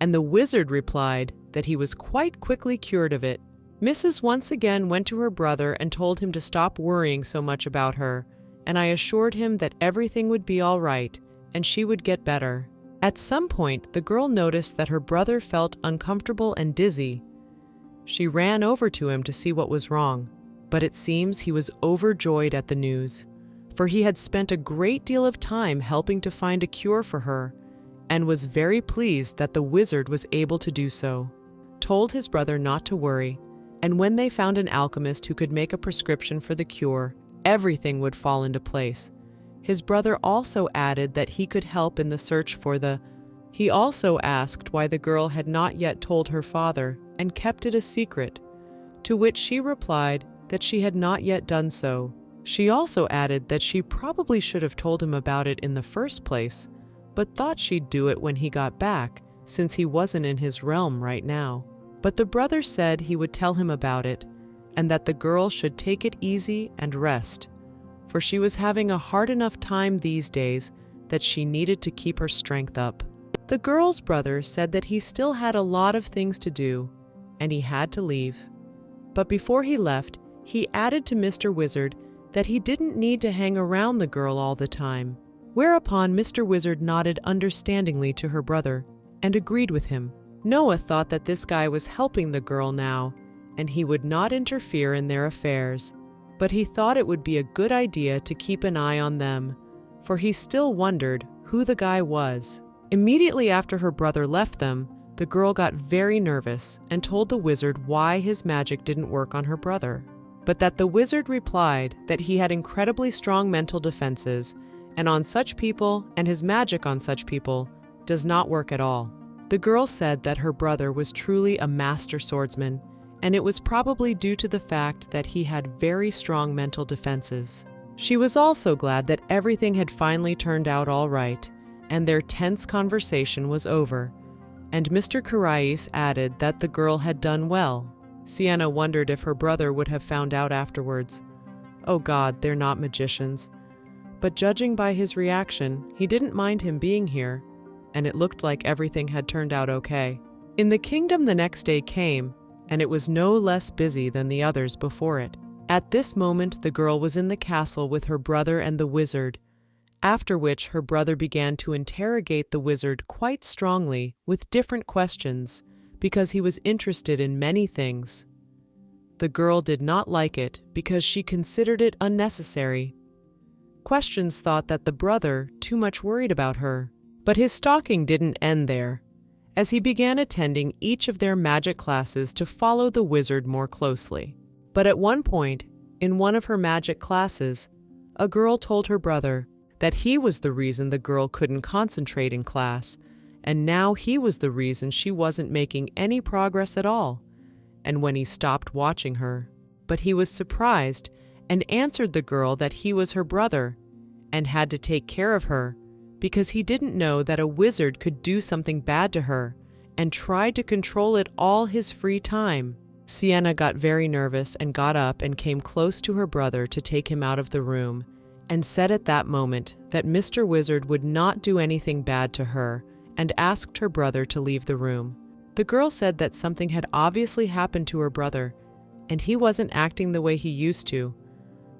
and the wizard replied that he was quite quickly cured of it. Mrs. once again went to her brother and told him to stop worrying so much about her, and I assured him that everything would be all right and she would get better. At some point, the girl noticed that her brother felt uncomfortable and dizzy. She ran over to him to see what was wrong, but it seems he was overjoyed at the news, for he had spent a great deal of time helping to find a cure for her, and was very pleased that the wizard was able to do so. Told his brother not to worry, and when they found an alchemist who could make a prescription for the cure, everything would fall into place. His brother also added that he could help in the search for the... He also asked why the girl had not yet told her father and kept it a secret, to which she replied that she had not yet done so. She also added that she probably should have told him about it in the first place, but thought she'd do it when he got back, since he wasn't in his realm right now. But the brother said he would tell him about it, and that the girl should take it easy and rest, for she was having a hard enough time these days that she needed to keep her strength up. The girl's brother said that he still had a lot of things to do, and he had to leave. But before he left, he added to Mr. Wizard that he didn't need to hang around the girl all the time, whereupon Mr. Wizard nodded understandingly to her brother and agreed with him. Noah thought that this guy was helping the girl now, and he would not interfere in their affairs, but he thought it would be a good idea to keep an eye on them, for he still wondered who the guy was. Immediately after her brother left them, the girl got very nervous and told the wizard why his magic didn't work on her brother, but that the wizard replied that he had incredibly strong mental defenses, and on such people, and his magic on such people, does not work at all. The girl said that her brother was truly a master swordsman, and it was probably due to the fact that he had very strong mental defenses. She was also glad that everything had finally turned out all right, and their tense conversation was over, and Mr. Karais added that the girl had done well. Sienna wondered if her brother would have found out afterwards. Oh God, they're not magicians. But judging by his reaction, he didn't mind him being here, and it looked like everything had turned out okay. In the kingdom the next day came, and it was no less busy than the others before it. At this moment the girl was in the castle with her brother and the wizard, after which her brother began to interrogate the wizard quite strongly with different questions, because he was interested in many things. The girl did not like it because she considered it unnecessary. Questions thought that the brother too much worried about her. But his stalking didn't end there, as he began attending each of their magic classes to follow the wizard more closely. But at one point, in one of her magic classes, a girl told her brother that he was the reason the girl couldn't concentrate in class, and now he was the reason she wasn't making any progress at all, and when he stopped watching her. But he was surprised and answered the girl that he was her brother and had to take care of her because he didn't know that a wizard could do something bad to her and tried to control it all his free time. Sienna got very nervous and got up and came close to her brother to take him out of the room and said at that moment that Mr. Wizard would not do anything bad to her and asked her brother to leave the room. The girl said that something had obviously happened to her brother and he wasn't acting the way he used to,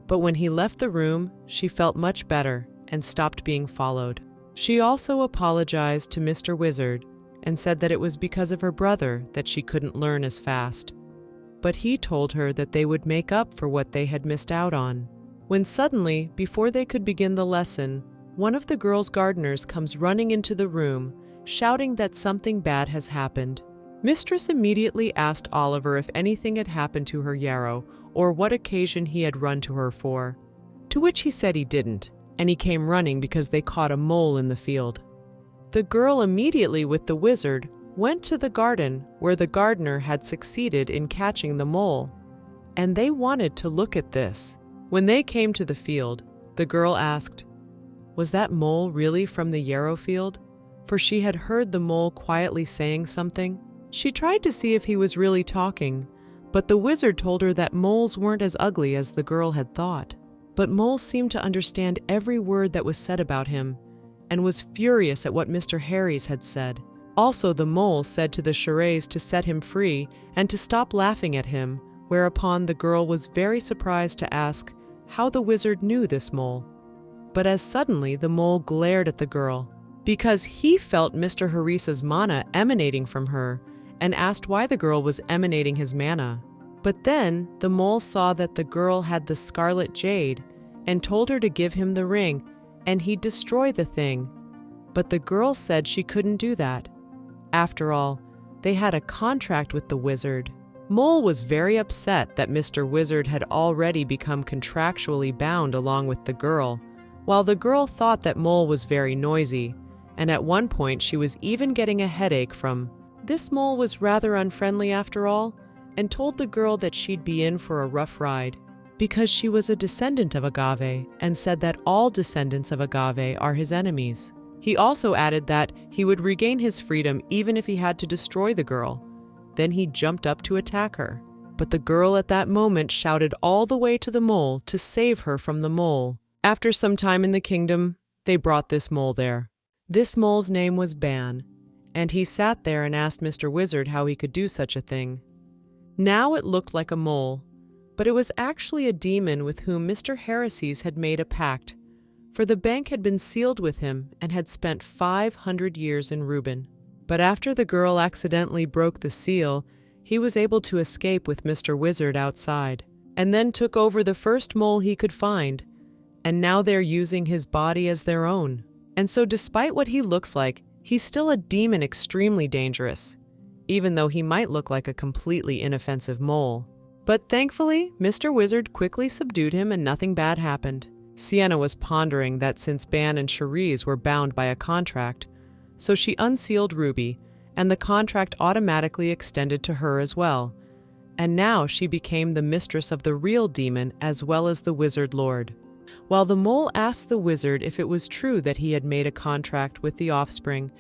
but when he left the room, she felt much better and stopped being followed. She also apologized to Mr. Wizard and said that it was because of her brother that she couldn't learn as fast, but he told her that they would make up for what they had missed out on. When suddenly, before they could begin the lesson, one of the girls' gardeners comes running into the room, shouting that something bad has happened. Mistress immediately asked Oliver if anything had happened to her yarrow or what occasion he had run to her for, to which he said he didn't, and he came running because they caught a mole in the field. The girl immediately with the wizard went to the garden where the gardener had succeeded in catching the mole, and they wanted to look at this. When they came to the field, The girl asked, "Was that mole really from the yarrow field?" For she had heard the mole quietly saying something. She tried to see if he was really talking, but the wizard told her that moles weren't as ugly as the girl had thought. But Mole seemed to understand every word that was said about him, and was furious at what Mr. Harris had said. Also, the mole said to the charades to set him free and to stop laughing at him, whereupon the girl was very surprised to ask how the wizard knew this mole. But as suddenly the mole glared at the girl, because he felt Mr. Harris's mana emanating from her, and asked why the girl was emanating his mana. But then the mole saw that the girl had the scarlet jade, and told her to give him the ring, and he'd destroy the thing. But the girl said she couldn't do that. After all, they had a contract with the wizard. Mole was very upset that Mr. Wizard had already become contractually bound along with the girl, while the girl thought that Mole was very noisy, and at one point she was even getting a headache from this mole was rather unfriendly after all, and told the girl that she'd be in for a rough ride, because she was a descendant of Agave, and said that all descendants of Agave are his enemies. He also added that he would regain his freedom even if he had to destroy the girl. Then he jumped up to attack her. But the girl at that moment shouted all the way to the mole to save her from the mole. After some time in the kingdom, they brought this mole there. This mole's name was Ban, and he sat there and asked Mr. Wizard how he could do such a thing. Now it looked like a mole, but it was actually a demon with whom Mr. Harris had made a pact, for the bank had been sealed with him and had spent 500 years in Reuben. But after the girl accidentally broke the seal, he was able to escape with Mr. Wizard outside, and then took over the first mole he could find, and now they're using his body as their own. And so despite what he looks like, he's still a demon extremely dangerous, even though he might look like a completely inoffensive mole. But thankfully, Mr. Wizard quickly subdued him and nothing bad happened. Sienna was pondering that since Ban and Cherise were bound by a contract, so she unsealed Ruby, and the contract automatically extended to her as well. And now she became the mistress of the real demon as well as the wizard lord. While the mole asked the wizard if it was true that he had made a contract with the offspring,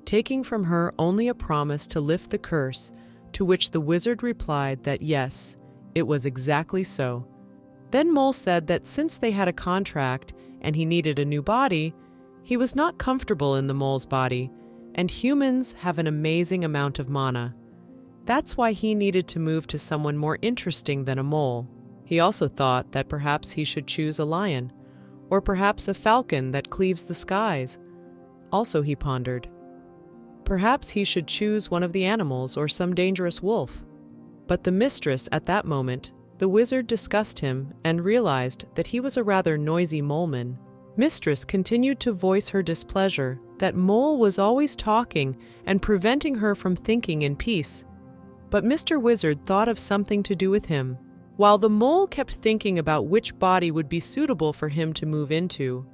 taking from her only a promise to lift the curse, to which the wizard replied that yes, it was exactly so. Then Mole said that since they had a contract and he needed a new body, he was not comfortable in the mole's body, and humans have an amazing amount of mana. That's why he needed to move to someone more interesting than a mole. He also thought that perhaps he should choose a lion, or perhaps a falcon that cleaves the skies. Also, he pondered, perhaps he should choose one of the animals or some dangerous wolf. But the mistress at that moment, the wizard discussed him and realized that he was a rather noisy moleman. Mistress continued to voice her displeasure that Mole was always talking and preventing her from thinking in peace. But Mr. Wizard thought of something to do with him. While the mole kept thinking about which body would be suitable for him to move into,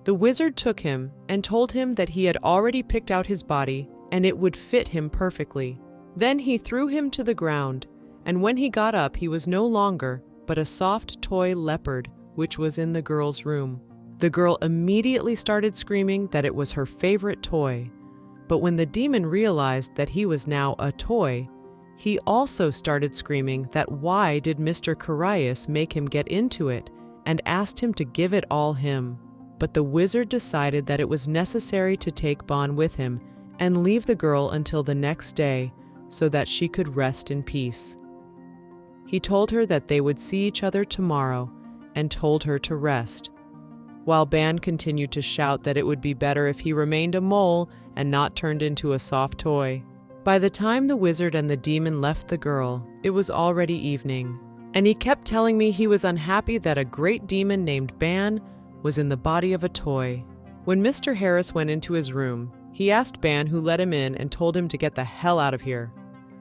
the wizard took him and told him that he had already picked out his body and it would fit him perfectly. Then he threw him to the ground, and when he got up he was no longer but a soft toy leopard which was in the girl's room. The girl immediately started screaming that it was her favorite toy, but when the demon realized that he was now a toy, he also started screaming that why did Mr. Carius make him get into it, and asked him to give it all him. But the wizard decided that it was necessary to take Bon with him and leave the girl until the next day so that she could rest in peace. He told her that they would see each other tomorrow and told her to rest, while Ban continued to shout that it would be better if he remained a mole and not turned into a soft toy. By the time the wizard and the demon left the girl, it was already evening, and he kept telling me he was unhappy that a great demon named Ban was in the body of a toy. When Mr. Harris went into his room, he asked Ban who let him in and told him to get the hell out of here.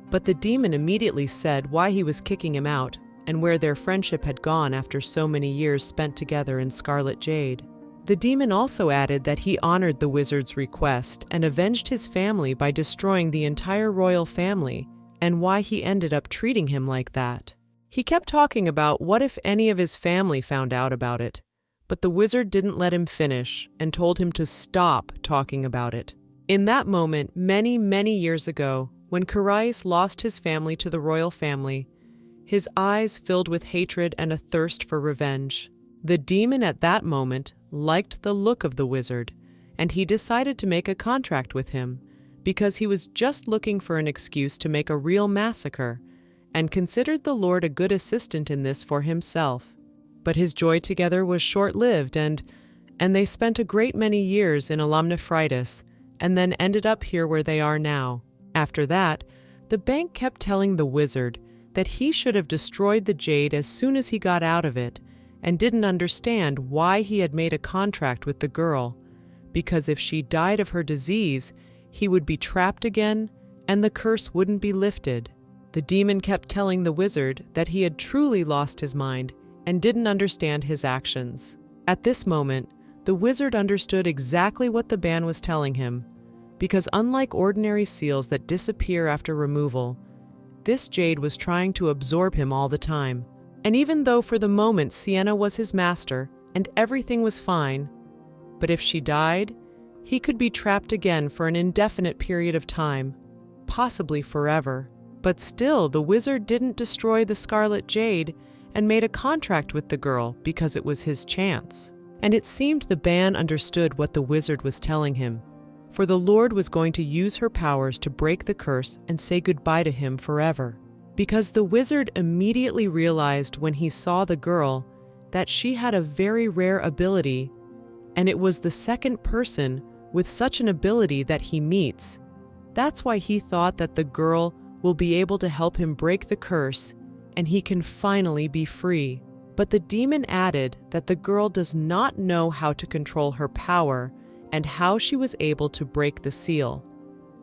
But the demon immediately said why he was kicking him out, and where their friendship had gone after so many years spent together in Scarlet Jade. The demon also added that he honored the wizard's request and avenged his family by destroying the entire royal family, and why he ended up treating him like that. He kept talking about what if any of his family found out about it, but the wizard didn't let him finish and told him to stop talking about it. In that moment, many, many years ago, when Karais lost his family to the royal family, his eyes filled with hatred and a thirst for revenge. The demon at that moment liked the look of the wizard, and he decided to make a contract with him because he was just looking for an excuse to make a real massacre and considered the Lord a good assistant in this for himself. But his joy together was short-lived, and they spent a great many years in Alamnifritis and then ended up here where they are now. After that, the bank kept telling the wizard that he should have destroyed the jade as soon as he got out of it and didn't understand why he had made a contract with the girl, because if she died of her disease, he would be trapped again and the curse wouldn't be lifted. The demon kept telling the wizard that he had truly lost his mind and didn't understand his actions. At this moment, the wizard understood exactly what the ban was telling him, because unlike ordinary seals that disappear after removal, this jade was trying to absorb him all the time. And even though for the moment Sienna was his master and everything was fine, but if she died, he could be trapped again for an indefinite period of time, possibly forever. But still, the wizard didn't destroy the Scarlet Jade and made a contract with the girl because it was his chance. And it seemed the ban understood what the wizard was telling him, for the Lord was going to use her powers to break the curse and say goodbye to him forever. Because the wizard immediately realized when he saw the girl that she had a very rare ability, and it was the second person with such an ability that he meets. That's why he thought that the girl will be able to help him break the curse and he can finally be free. But the demon added that the girl does not know how to control her power and how she was able to break the seal.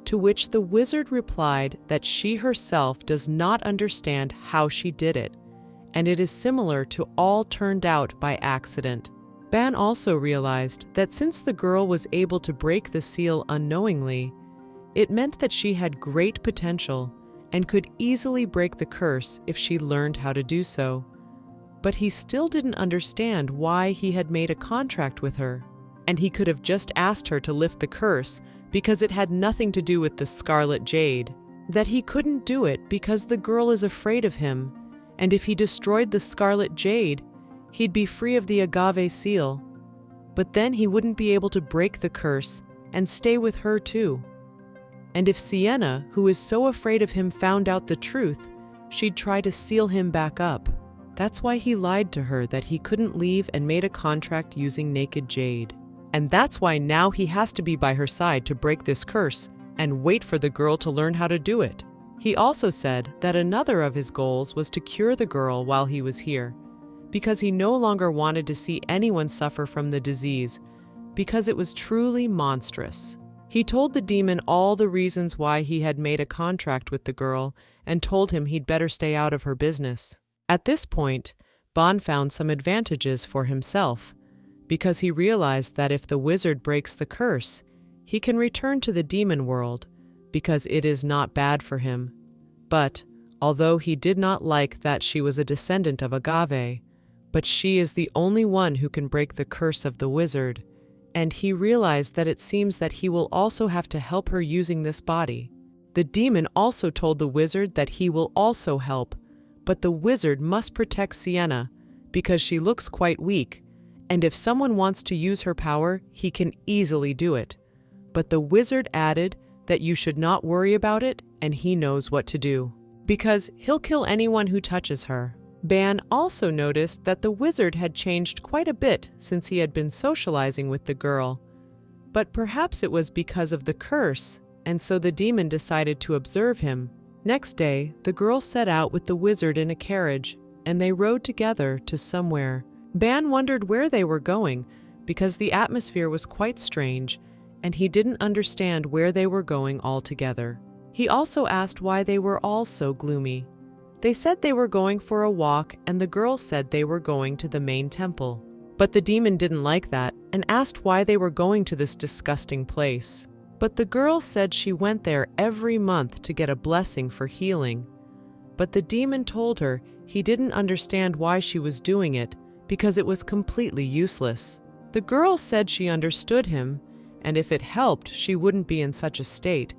To which the wizard replied that she herself does not understand how she did it, and it is similar to all turned out by accident. Ban also realized that since the girl was able to break the seal unknowingly, it meant that she had great potential and could easily break the curse if she learned how to do so. But he still didn't understand why he had made a contract with her, and he could have just asked her to lift the curse because it had nothing to do with the Scarlet Jade. That he couldn't do it because the girl is afraid of him, and if he destroyed the Scarlet Jade, he'd be free of the agave seal. But then he wouldn't be able to break the curse and stay with her too. And if Sienna, who is so afraid of him, found out the truth, she'd try to seal him back up. That's why he lied to her that he couldn't leave and made a contract using naked jade. And that's why now he has to be by her side to break this curse and wait for the girl to learn how to do it. He also said that another of his goals was to cure the girl while he was here, because he no longer wanted to see anyone suffer from the disease, because it was truly monstrous. He told the demon all the reasons why he had made a contract with the girl and told him he'd better stay out of her business. At this point, Ban found some advantages for himself, because he realized that if the wizard breaks the curse, he can return to the demon world, because it is not bad for him. But, although he did not like that she was a descendant of Agave, but she is the only one who can break the curse of the wizard, and he realized that it seems that he will also have to help her using this body. The demon also told the wizard that he will also help, but the wizard must protect Sienna because she looks quite weak, and if someone wants to use her power, he can easily do it. But the wizard added that you should not worry about it and he knows what to do, because he'll kill anyone who touches her. Ban also noticed that the wizard had changed quite a bit since he had been socializing with the girl, but perhaps it was because of the curse, and so the demon decided to observe him. Next day, the girl set out with the wizard in a carriage, and they rode together to somewhere. Ban wondered where they were going, because the atmosphere was quite strange, and he didn't understand where they were going altogether. He also asked why they were all so gloomy. They said they were going for a walk, and the girl said they were going to the main temple. But the demon didn't like that and asked why they were going to this disgusting place. But the girl said she went there every month to get a blessing for healing. But the demon told her he didn't understand why she was doing it because it was completely useless. The girl said she understood him, and if it helped, she wouldn't be in such a state.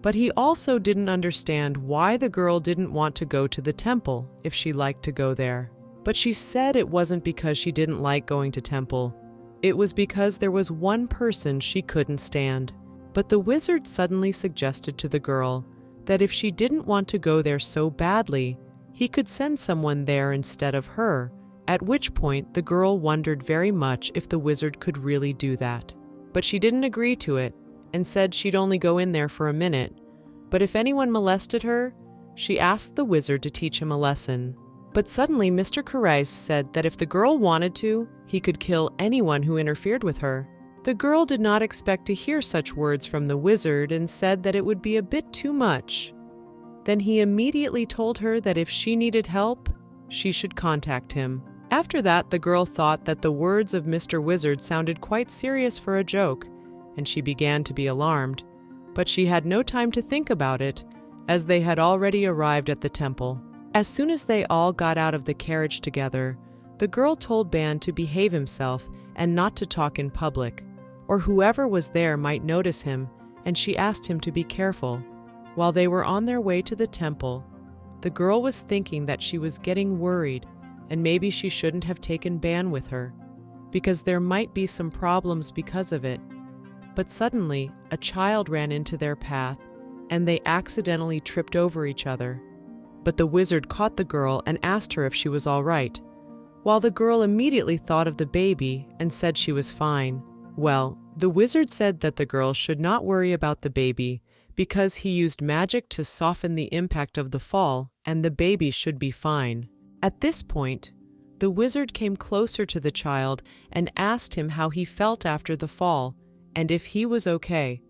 But he also didn't understand why the girl didn't want to go to the temple if she liked to go there. But she said it wasn't because she didn't like going to temple. It was because there was one person she couldn't stand. But the wizard suddenly suggested to the girl that if she didn't want to go there so badly, he could send someone there instead of her, at which point the girl wondered very much if the wizard could really do that. But she didn't agree to it and said she'd only go in there for a minute. But if anyone molested her, she asked the wizard to teach him a lesson. But suddenly Mr. Caresse said that if the girl wanted to, he could kill anyone who interfered with her. The girl did not expect to hear such words from the wizard and said that it would be a bit too much. Then he immediately told her that if she needed help, she should contact him. After that, the girl thought that the words of Mr. Wizard sounded quite serious for a joke, and she began to be alarmed. But she had no time to think about it, as they had already arrived at the temple. As soon as they all got out of the carriage together, the girl told Ban to behave himself and not to talk in public, or whoever was there might notice him, and she asked him to be careful. While they were on their way to the temple, the girl was thinking that she was getting worried and maybe she shouldn't have taken Ban with her, because there might be some problems because of it. But suddenly, a child ran into their path, and they accidentally tripped over each other. But the wizard caught the girl and asked her if she was all right, while the girl immediately thought of the baby and said she was fine. Well, the wizard said that the girl should not worry about the baby because he used magic to soften the impact of the fall, and the baby should be fine. At this point, the wizard came closer to the child and asked him how he felt after the fall and if he was okay,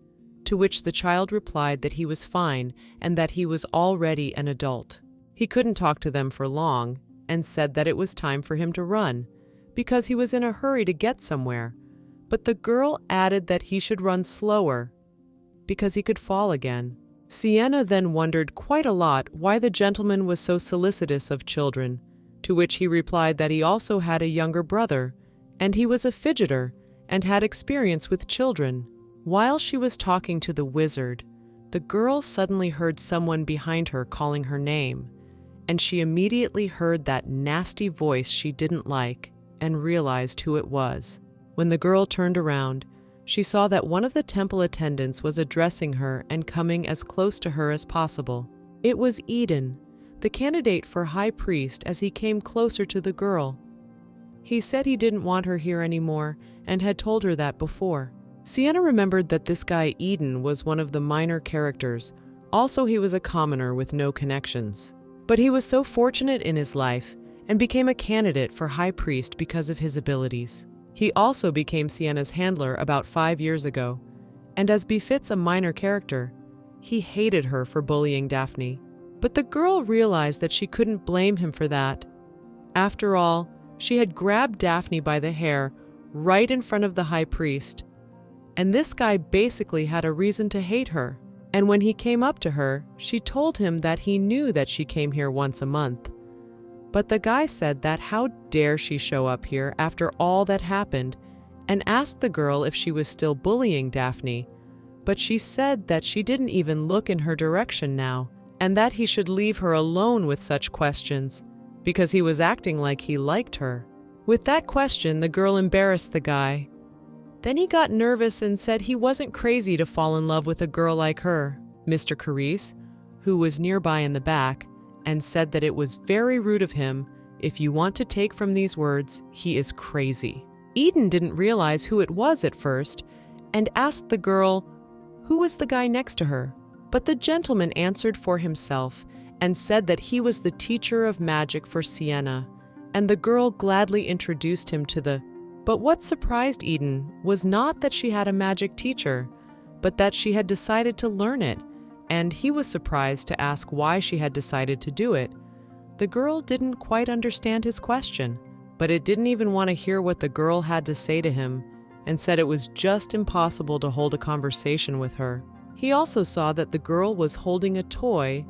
to which the child replied that he was fine and that he was already an adult. He couldn't talk to them for long and said that it was time for him to run because he was in a hurry to get somewhere, but the girl added that he should run slower because he could fall again. Sienna then wondered quite a lot why the gentleman was so solicitous of children, to which he replied that he also had a younger brother, and he was a fidgeter and had experience with children. While she was talking to the wizard, the girl suddenly heard someone behind her calling her name, and she immediately heard that nasty voice she didn't like and realized who it was. When the girl turned around, she saw that one of the temple attendants was addressing her and coming as close to her as possible. It was Eden, the candidate for high priest, as he came closer to the girl. He said he didn't want her here anymore and had told her that before. Sienna remembered that this guy Eden was one of the minor characters. Also, he was a commoner with no connections. But he was so fortunate in his life and became a candidate for high priest because of his abilities. He also became Sienna's handler about 5 years ago, and as befits a minor character, he hated her for bullying Daphne. But the girl realized that she couldn't blame him for that. After all, she had grabbed Daphne by the hair right in front of the high priest, and this guy basically had a reason to hate her. And when he came up to her, she told him that he knew that she came here once a month. But the guy said that how dare she show up here after all that happened, and asked the girl if she was still bullying Daphne. But she said that she didn't even look in her direction now, and that he should leave her alone with such questions, because he was acting like he liked her. With that question, the girl embarrassed the guy. Then he got nervous and said he wasn't crazy to fall in love with a girl like her. Mr. Caresse, who was nearby in the back, and said that it was very rude of him. If you want to take from these words, he is crazy. Eden didn't realize who it was at first and asked the girl who was the guy next to her. But the gentleman answered for himself and said that he was the teacher of magic for Sienna, and the girl gladly introduced him to the... But what surprised Eden was not that she had a magic teacher, but that she had decided to learn it, and he was surprised to ask why she had decided to do it. The girl didn't quite understand his question, but it didn't even want to hear what the girl had to say to him, and said it was just impossible to hold a conversation with her. He also saw that the girl was holding a toy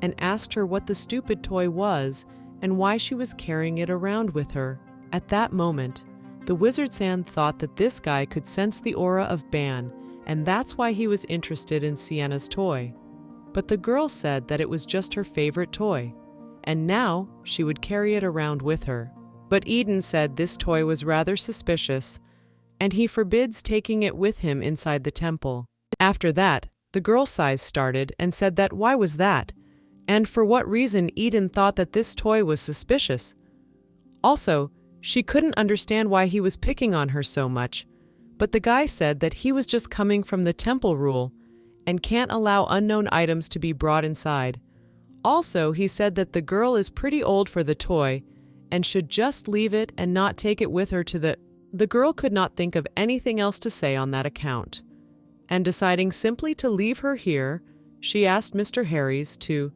and asked her what the stupid toy was and why she was carrying it around with her. At that moment, the wizard-san thought that this guy could sense the aura of ban, and that's why he was interested in Sienna's toy. But the girl said that it was just her favorite toy, and now she would carry it around with her. But Eden said this toy was rather suspicious, and he forbids taking it with him inside the temple. After that, the girl sighs started and said that why was that, and for what reason Eden thought that this toy was suspicious. Also, she couldn't understand why he was picking on her so much, but the guy said that he was just coming from the temple rule and can't allow unknown items to be brought inside. Also, he said that the girl is pretty old for the toy and should just leave it and not take it with her to the... The girl could not think of anything else to say on that account, and deciding simply to leave her here, she asked Mr. Harris to